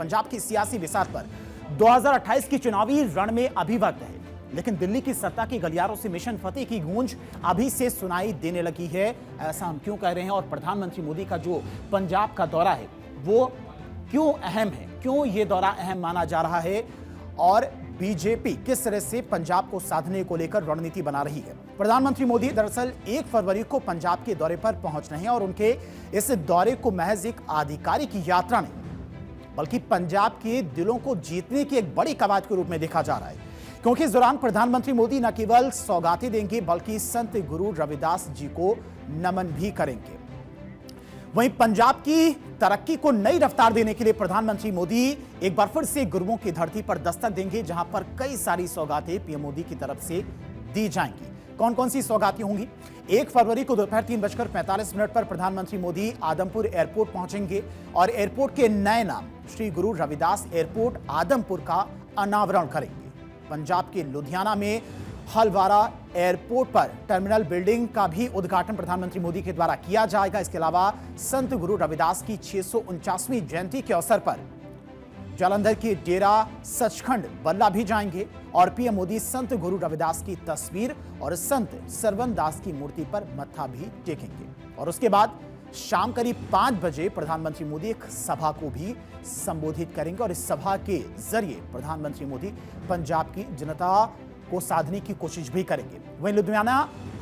पंजाब की सियासी बिसात पर 2028 की चुनावी रण में अभी वक्त है, लेकिन दिल्ली की सत्ता के गलियारों से मिशन फतेह की गूंज अभी से सुनाई देने लगी है। ऐसा हम क्यों कह रहे हैं और प्रधानमंत्री मोदी का जो पंजाब का दौरा है वो क्यों अहम है, क्यों ये दौरा अहम माना जा रहा है और बीजेपी किस तरह से पंजाब को साधने को लेकर रणनीति बना रही है। प्रधानमंत्री मोदी दरअसल 1 फरवरी को पंजाब के दौरे पर पहुंच रहे हैं और उनके इस दौरे को महज एक आधिकारिक यात्रा नहीं बल्कि पंजाब के दिलों को जीतने की एक बड़ी कवायद के रूप में देखा जा रहा है, क्योंकि इस दौरान प्रधानमंत्री मोदी न केवल सौगातें देंगे बल्कि संत गुरु रविदास जी को नमन भी करेंगे। वहीं पंजाब की तरक्की को नई रफ्तार देने के लिए प्रधानमंत्री मोदी एक बार फिर से गुरुओं की धरती पर दस्तक देंगे, जहां पर कई सारी सौगातें पीएम मोदी की तरफ से दी जाएंगी। कौन कौन सी सौगातें होंगी? 1 फरवरी को दोपहर 3:45 पर प्रधानमंत्री मोदी आदमपुर एयरपोर्ट पहुंचेंगे और एयरपोर्ट के नए नाम श्री गुरु रविदास एयरपोर्ट आदमपुर का अनावरण करेंगे। पंजाब के लुधियाना में हलवारा एयरपोर्ट पर टर्मिनल बिल्डिंग का भी उद्घाटन प्रधानमंत्री मोदी के द्वारा किया जाएगा। इसके अलावा संत गुरु रविदास की 649वीं जयंती के अवसर पर जालंधर के डेरा सचखंड बल्ला भी जाएंगे और पीएम मोदी संत गुरु रविदास की तस्वीर और संत सरवन दास की मूर्ति पर मत्था भी टेकेंगे और उसके बाद शाम करीब 5 बजे प्रधानमंत्री मोदी एक सभा को भी संबोधित करेंगे और इस सभा के जरिए प्रधानमंत्री मोदी पंजाब की जनता को साधने की कोशिश भी करेंगे। वहीं Ludhiana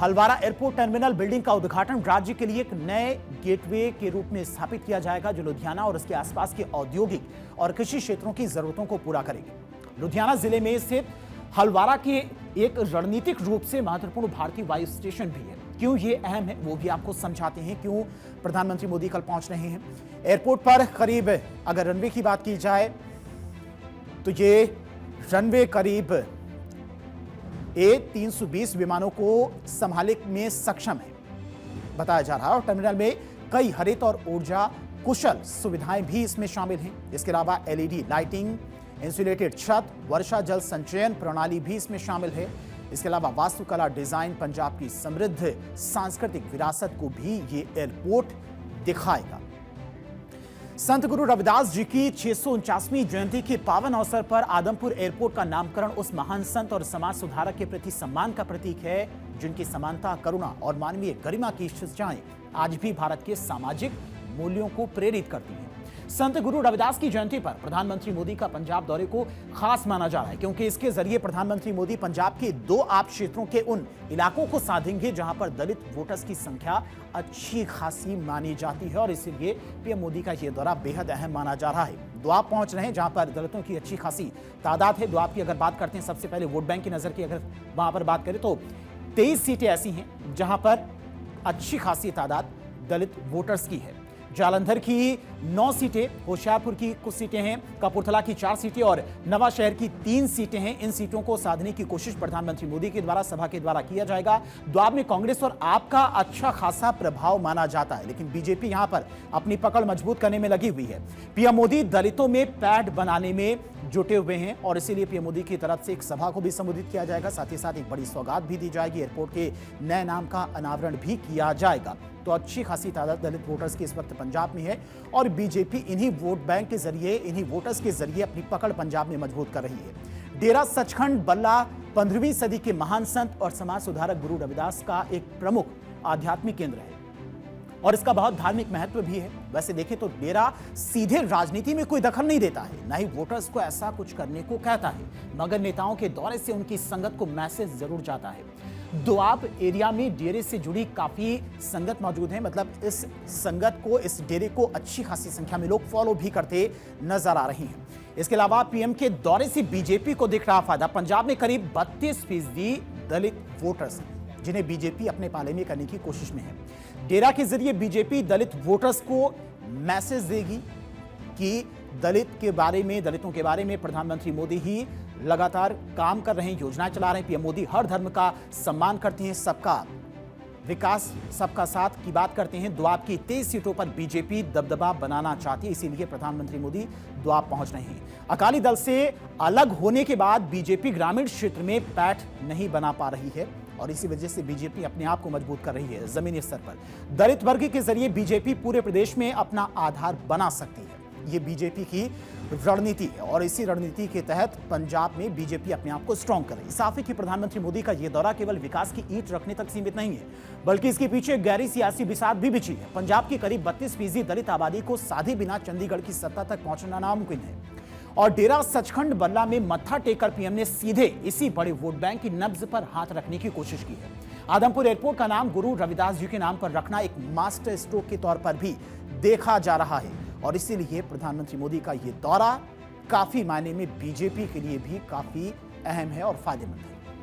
Halwara airport terminal building का उद्घाटन राज्य के लिए एक नए गेटवे के रूप में स्थापित किया जाएगा, जो लुधियाना और उसके आसपास के औद्योगिक और कृषि क्षेत्रों की जरूरतों को पूरा करेगी। लुधियाना जिले में स्थित हलवारा के एक रणनीतिक रूप से महत्वपूर्ण भारतीय वायु स्टेशन भी है। क्यों ये अहम है वो भी आपको समझाते हैं, क्यों प्रधानमंत्री मोदी कल पहुंच रहे हैं। एयरपोर्ट पर करीब अगर रनवे की बात की जाए तो ये रनवे करीब A320 विमानों को संभालने में सक्षम है बताया जा रहा है और टर्मिनल में कई हरित और ऊर्जा कुशल सुविधाएं भी इसमें शामिल हैं। इसके अलावा LED लाइटिंग, इंसुलेटेड छत, वर्षा जल संचयन प्रणाली भी इसमें शामिल है। इसके अलावा वास्तुकला डिजाइन पंजाब की समृद्ध सांस्कृतिक विरासत को भी ये एयरपोर्ट दिखाएगा। संत गुरु रविदास जी की 649वीं जयंती के पावन अवसर पर आदमपुर एयरपोर्ट का नामकरण उस महान संत और समाज सुधारक के प्रति सम्मान का प्रतीक है, जिनकी समानता, करुणा और मानवीय गरिमा की शिक्षाएं आज भी भारत के सामाजिक मूल्यों को प्रेरित करती हैं। संत गुरु रविदास की जयंती पर प्रधानमंत्री मोदी का पंजाब दौरे को खास माना जा रहा है, क्योंकि इसके जरिए प्रधानमंत्री मोदी पंजाब के 2 आप क्षेत्रों के उन इलाकों को साधेंगे जहां पर दलित वोटर्स की संख्या अच्छी खासी मानी जाती है और इसलिए पीएम मोदी का यह दौरा बेहद अहम माना जा रहा है। द्वाब पहुंच रहे हैं जहां पर दलितों की अच्छी खासी तादाद है। द्वाब की अगर बात करते हैं, सबसे पहले वोट बैंक की नजर की अगर वहां पर बात करें तो 23 सीटें ऐसी हैं जहां पर अच्छी खासी तादाद दलित वोटर्स की है। जालंधर की 9 सीटें, होशियारपुर की कुछ सीटें हैं, कपूरथला की 4 सीटें और नवा शहर की 3 सीटें हैं। इन सीटों को साधने की कोशिश प्रधानमंत्री मोदी के द्वारा सभा के द्वारा किया जाएगा। द्वाब में कांग्रेस और आप का अच्छा खासा प्रभाव माना जाता है, लेकिन बीजेपी यहां पर अपनी पकड़ मजबूत करने में लगी हुई है। पीएम मोदी दलितों में पैठ बनाने में जुटे हुए हैं और इसीलिए पीएम मोदी की तरफ से एक सभा को भी संबोधित किया जाएगा। साथ ही साथ एक बड़ी सौगात भी दी जाएगी, एयरपोर्ट के नए नाम का अनावरण भी किया जाएगा। तो अच्छी खासी तादाद दलित वोटर्स की इस वक्त पंजाब में है और बीजेपी इन्हीं वोट बैंक के जरिए, इन्हीं वोटर्स के जरिए अपनी पकड़ पंजाब में मजबूत कर रही है। डेरा सचखंड बल्ला 15वीं सदी के महान संत और समाज सुधारक गुरु रविदास का एक प्रमुख आध्यात्मिक केंद्र है और इसका बहुत धार्मिक महत्व भी है। वैसे देखें तो डेरा सीधे राजनीति में कोई दखल नहीं देता है, ना ही वोटर्स को ऐसा कुछ करने को कहता है, मगर नेताओं के दौरे से उनकी संगत को मैसेज जरूर जाता है। दोआब एरिया में डेरे से जुड़ी काफी संगत मौजूद है, मतलब इस संगत को, इस डेरे को अच्छी खासी संख्या में लोग फॉलो भी करते नजर आ रहे हैं। इसके अलावा पीएम के दौरे से बीजेपी को दिख रहा फायदा। पंजाब में करीब 32% दलित वोटर्स हैं जिन्हें बीजेपी अपने पाले में करने की कोशिश में है। डेरा के जरिए बीजेपी दलित वोटर्स को मैसेज देगी कि दलितों के बारे में प्रधानमंत्री मोदी ही लगातार काम कर रहे हैं, योजनाएं चला रहे हैं। पीएम मोदी हर धर्म का सम्मान करते हैं, सबका विकास, सबका साथ की बात करते हैं। द्वाब की 23 सीटों पर बीजेपी दबदबा बनाना चाहती है, इसीलिए प्रधानमंत्री मोदी द्वाब पहुंच रहे हैं। अकाली दल से अलग होने के बाद बीजेपी ग्रामीण क्षेत्र में पैठ नहीं बना पा रही है और इसी वजह से बीजेपी अपने आप को मजबूत कर रही है जमीनी स्तर पर। दलित वर्ग के जरिए बीजेपी पूरे प्रदेश में अपना आधार बना सकती है। ये बीजेपी की रणनीति है और इसी रणनीति के तहत पंजाब में बीजेपी अपने आप को स्ट्रांग कर रही है। साफ है कि प्रधानमंत्री मोदी का यह दौरा केवल विकास की ईंट रखने तक सीमित नहीं है, बल्कि इसके पीछे गहरी सियासी बिसात भी बिछी है। पंजाब की करीब 32% दलित आबादी को साधे बिना चंडीगढ़ की सत्ता तक पहुंचना नामुमकिन है और डेरा सचखंड बल्ला में मत्था टेककर पीएम ने सीधे इसी बड़े वोट बैंक की नब्ज पर हाथ रखने की कोशिश की है। आदमपुर एयरपोर्ट का नाम गुरु रविदास जी के नाम पर रखना एक मास्टर स्ट्रोक के तौर पर भी देखा जा रहा है और इसीलिए प्रधानमंत्री मोदी का यह दौरा काफी मायने में बीजेपी के लिए भी काफी अहम है और फायदेमंद है।